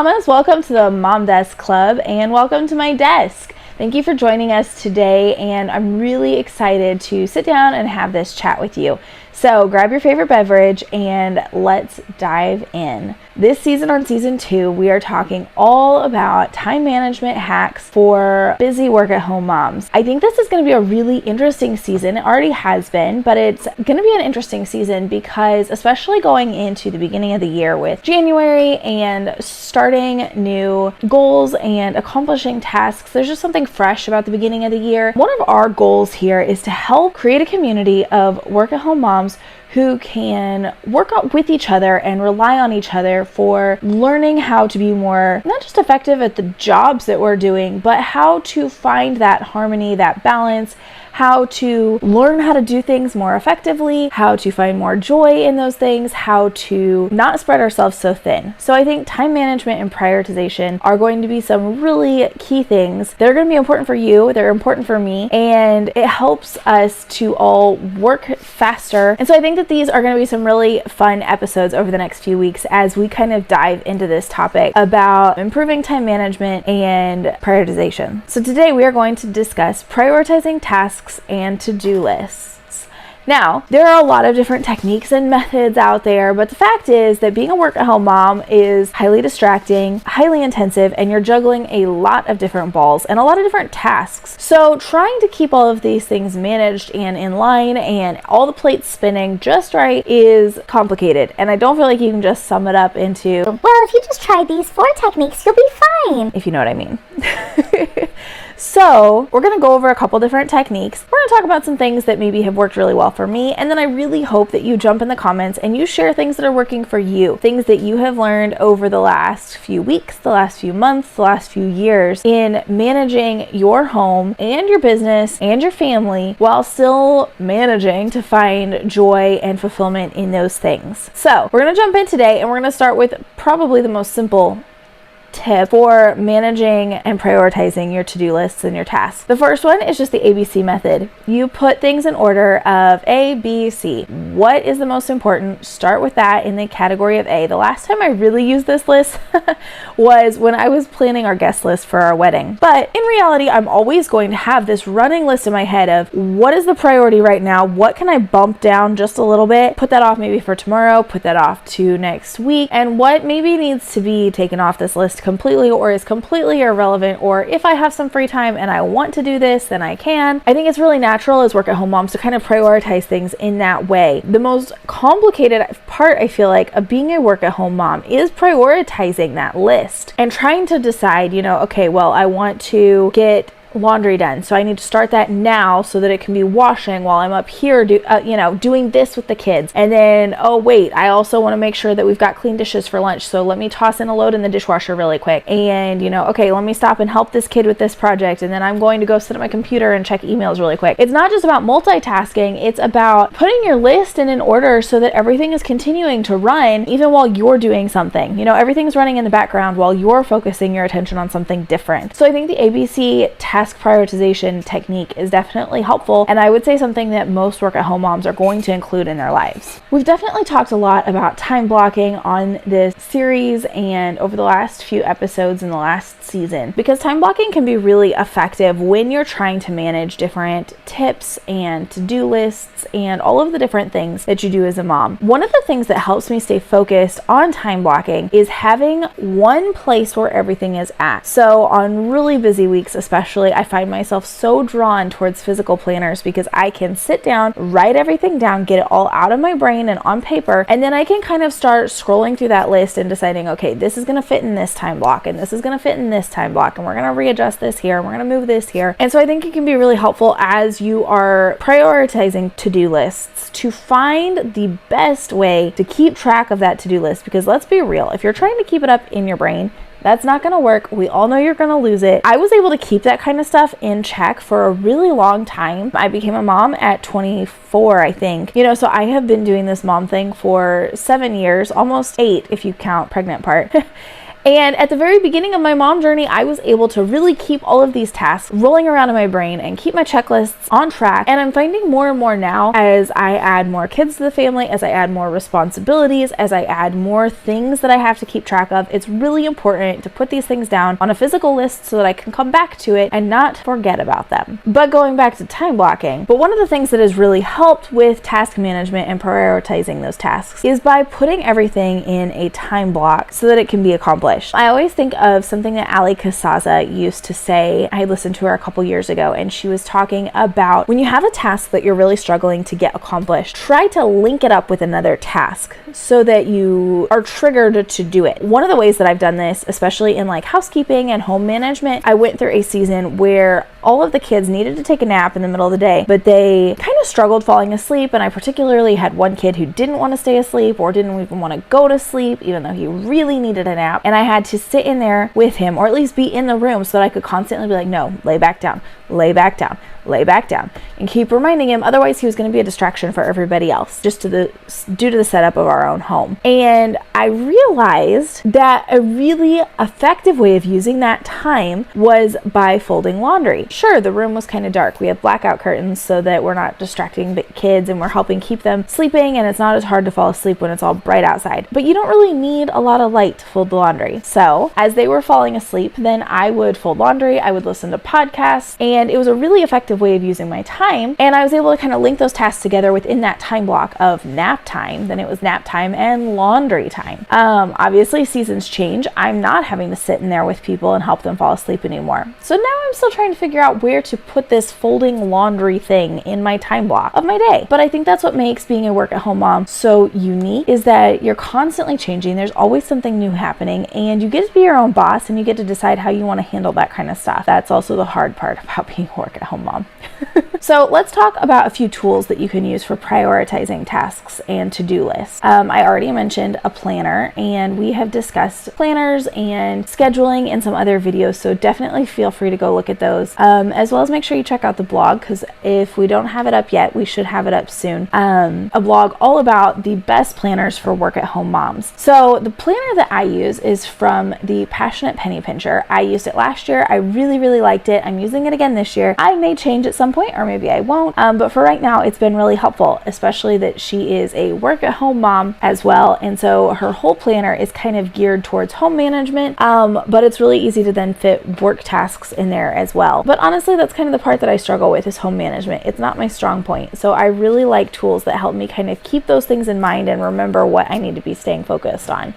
mamas, welcome to the Mom Desk Club and welcome to my desk. Thank you for joining us today, and I'm really excited to sit down and have this chat with you. So grab your favorite beverage and let's dive in. This season, on season 2, we are talking all about time management hacks for busy work-at-home moms. I think this is going to be a really interesting season. It already has been, but it's going to be an interesting season because especially going into the beginning of the year with January and starting new goals and accomplishing tasks, there's just something fresh about the beginning of the year. One of our goals here is to help create a community of work-at-home moms who can work out with each other and rely on each other for learning how to be more, not just effective at the jobs that we're doing, but how to find that harmony, that balance, how to learn how to do things more effectively, how to find more joy in those things, how to not spread ourselves so thin. So I think time management and prioritization are going to be some really key things that are going to be important for you, they're important for me, and it helps us to all work faster. And so I think that these are going to be some really fun episodes over the next few weeks as we kind of dive into this topic about improving time management and prioritization. So today we are going to discuss prioritizing tasks and to-do lists. Now, there are a lot of different techniques and methods out there, but the fact is that being a work-at-home mom is highly distracting, highly intensive, and you're juggling a lot of different balls and a lot of different tasks. So trying to keep all of these things managed and in line and all the plates spinning just right is complicated. And I don't feel like you can just sum it up into, well, if you just try these 4 techniques, you'll be fine. If you know what I mean. So we're going to go over a couple different techniques. We're going to talk about some things that maybe have worked really well for me. And then I really hope that you jump in the comments and you share things that are working for you, things that you have learned over the last few weeks, the last few months, the last few years in managing your home and your business and your family while still managing to find joy and fulfillment in those things. So we're going to jump in today and we're going to start with probably the most simple tip for managing and prioritizing your to-do lists and your tasks. The first one is just the ABC method. You put things in order of A, B, C. What is the most important? Start with that in the category of A. The last time I really used this list was when I was planning our guest list for our wedding. But in reality, I'm always going to have this running list in my head of what is the priority right now? What can I bump down just a little bit? Put that off maybe for tomorrow, put that off to next week, and what maybe needs to be taken off this list completely or is completely irrelevant, or if I have some free time and I want to do this, then I can. I think it's really natural as work-at-home moms to kind of prioritize things in that way. The most complicated part, I feel like, of being a work-at-home mom is prioritizing that list and trying to decide, okay, well, I want to get laundry done, so I need to start that now so that it can be washing while I'm up here doing this with the kids. And then, oh wait, I also want to make sure that we've got clean dishes for lunch, so let me toss in a load in the dishwasher really quick. And okay, let me stop and help this kid with this project, and then I'm going to go sit at my computer and check emails really quick. It's not just about multitasking, it's about putting your list in an order so that everything is continuing to run even while you're doing something. Everything's running in the background while you're focusing your attention on something different. So I think the ABC task prioritization technique is definitely helpful, and I would say something that most work-at-home moms are going to include in their lives. We've definitely talked a lot about time blocking on this series and over the last few episodes in the last season, because time blocking can be really effective when you're trying to manage different tips and to-do lists and all of the different things that you do as a mom. One of the things that helps me stay focused on time blocking is having one place where everything is at. So on really busy weeks especially, I find myself so drawn towards physical planners because I can sit down, write everything down, get it all out of my brain and on paper, and then I can kind of start scrolling through that list and deciding, okay, this is going to fit in this time block, and this is going to fit in this time block, and we're going to readjust this here, and we're going to move this here. And so I think it can be really helpful as you are prioritizing to-do lists to find the best way to keep track of that to-do list, because let's be real, if you're trying to keep it up in your brain, that's not going to work. We all know you're going to lose it. I was able to keep that kind of stuff in check for a really long time. I became a mom at 24, I think. So I have been doing this mom thing for 7 years, almost 8 if you count pregnant part. And at the very beginning of my mom journey, I was able to really keep all of these tasks rolling around in my brain and keep my checklists on track. And I'm finding more and more now, as I add more kids to the family, as I add more responsibilities, as I add more things that I have to keep track of, it's really important to put these things down on a physical list so that I can come back to it and not forget about them. But going back to time blocking, one of the things that has really helped with task management and prioritizing those tasks is by putting everything in a time block so that it can be accomplished. I always think of something that Ali Kasaza used to say. I listened to her a couple years ago, and she was talking about when you have a task that you're really struggling to get accomplished, try to link it up with another task so that you are triggered to do it. One of the ways that I've done this, especially in like housekeeping and home management, I went through a season where all of the kids needed to take a nap in the middle of the day, but they kind of struggled falling asleep. And I particularly had one kid who didn't want to stay asleep or didn't even want to go to sleep, even though he really needed a nap. And I had to sit in there with him, or at least be in the room, so that I could constantly be like, no, lay back down, lay back down, lay back down, and keep reminding him. Otherwise, he was going to be a distraction for everybody else, just due to the setup of our own home. And I realized that a really effective way of using that time was by folding laundry. Sure, the room was kind of dark. We have blackout curtains so that we're not distracting the kids and we're helping keep them sleeping, and it's not as hard to fall asleep when it's all bright outside. But you don't really need a lot of light to fold the laundry. So as they were falling asleep, then I would fold laundry, I would listen to podcasts, and it was a really effective way of using my time. And I was able to kind of link those tasks together within that time block of nap time. Then it was nap time and laundry time. Obviously, seasons change. I'm not having to sit in there with people and help them fall asleep anymore. So now I'm still trying to figure out where to put this folding laundry thing in my time block of my day. But I think that's what makes being a work-at-home mom so unique, is that you're constantly changing. There's always something new happening, and you get to be your own boss, and you get to decide how you want to handle that kind of stuff. That's also the hard part about being a work-at-home mom. So let's talk about a few tools that you can use for prioritizing tasks and to-do lists. I already mentioned a planner, and we have discussed planners and scheduling in some other videos, so definitely feel free to go look at those, as well as make sure you check out the blog, because if we don't have it up yet, we should have it up soon. A blog all about the best planners for work-at-home moms. So the planner that I use is from the Passionate Penny Pincher. I used it last year. I really, really liked it. I'm using it again this year. I may change at some point, or maybe I won't, but for right now, it's been really helpful, especially that she is a work-at-home mom as well, and so her whole planner is kind of geared towards home management, but it's really easy to then fit work tasks in there as well. But honestly, that's kind of the part that I struggle with, is home management. It's not my strong point, so I really like tools that help me kind of keep those things in mind and remember what I need to be staying focused on.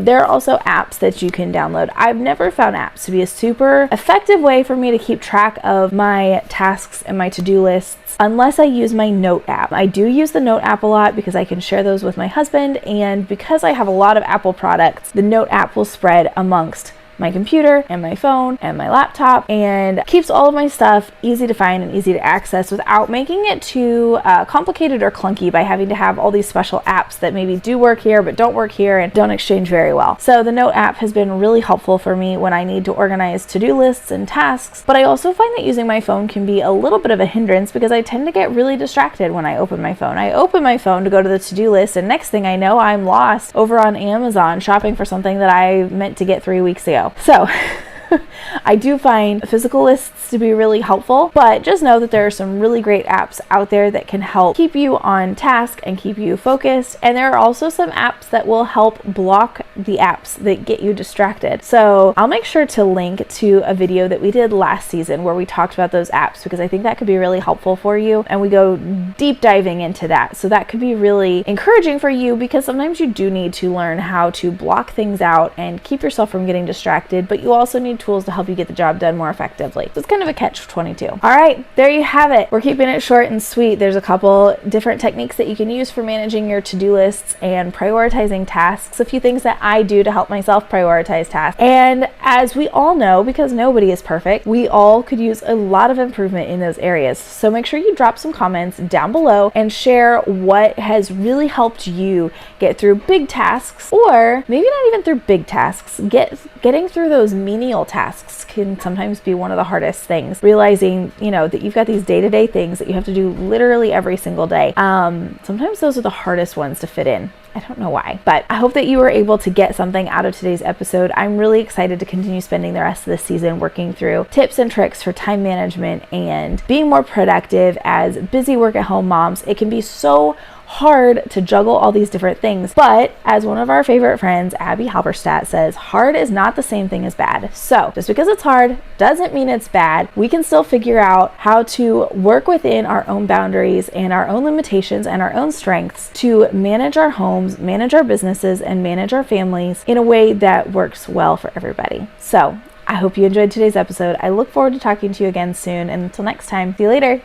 There are also apps that you can download. I've never found apps to be a super effective way for me to keep track of my tasks and my to-do lists unless I use my Note app. I do use the Note app a lot because I can share those with my husband, and because I have a lot of Apple products, the Note app will spread amongst my computer and my phone and my laptop, and keeps all of my stuff easy to find and easy to access without making it too complicated or clunky by having to have all these special apps that maybe do work here but don't work here and don't exchange very well. So the Note app has been really helpful for me when I need to organize to-do lists and tasks, but I also find that using my phone can be a little bit of a hindrance because I tend to get really distracted when I open my phone. I open my phone to go to the to-do list, and next thing I know, I'm lost over on Amazon shopping for something that I meant to get 3 weeks ago. So I do find physical lists to be really helpful, but just know that there are some really great apps out there that can help keep you on task and keep you focused. And there are also some apps that will help block the apps that get you distracted. So I'll make sure to link to a video that we did last season where we talked about those apps, because I think that could be really helpful for you. And we go deep diving into that. So that could be really encouraging for you, because sometimes you do need to learn how to block things out and keep yourself from getting distracted, but you also need tools to help you get the job done more effectively. So it's kind of a catch-22. All right, there you have it. We're keeping it short and sweet. There's a couple different techniques that you can use for managing your to-do lists and prioritizing tasks, a few things that I do to help myself prioritize tasks. And as we all know, because nobody is perfect, we all could use a lot of improvement in those areas. So make sure you drop some comments down below and share what has really helped you get through big tasks, or maybe not even through big tasks, getting through those menial tasks can sometimes be one of the hardest things. Realizing, that you've got these day-to-day things that you have to do literally every single day. Sometimes those are the hardest ones to fit in. I don't know why, but I hope that you were able to get something out of today's episode. I'm really excited to continue spending the rest of this season working through tips and tricks for time management and being more productive as busy work-at-home moms. It can be so hard to juggle all these different things, but as one of our favorite friends, Abby Halberstadt, says, hard is not the same thing as bad. So just because it's hard doesn't mean it's bad. We can still figure out how to work within our own boundaries and our own limitations and our own strengths to manage our homes, manage our businesses, and manage our families in a way that works well for everybody. So I hope you enjoyed today's episode. I look forward to talking to you again soon, and until next time, see you later.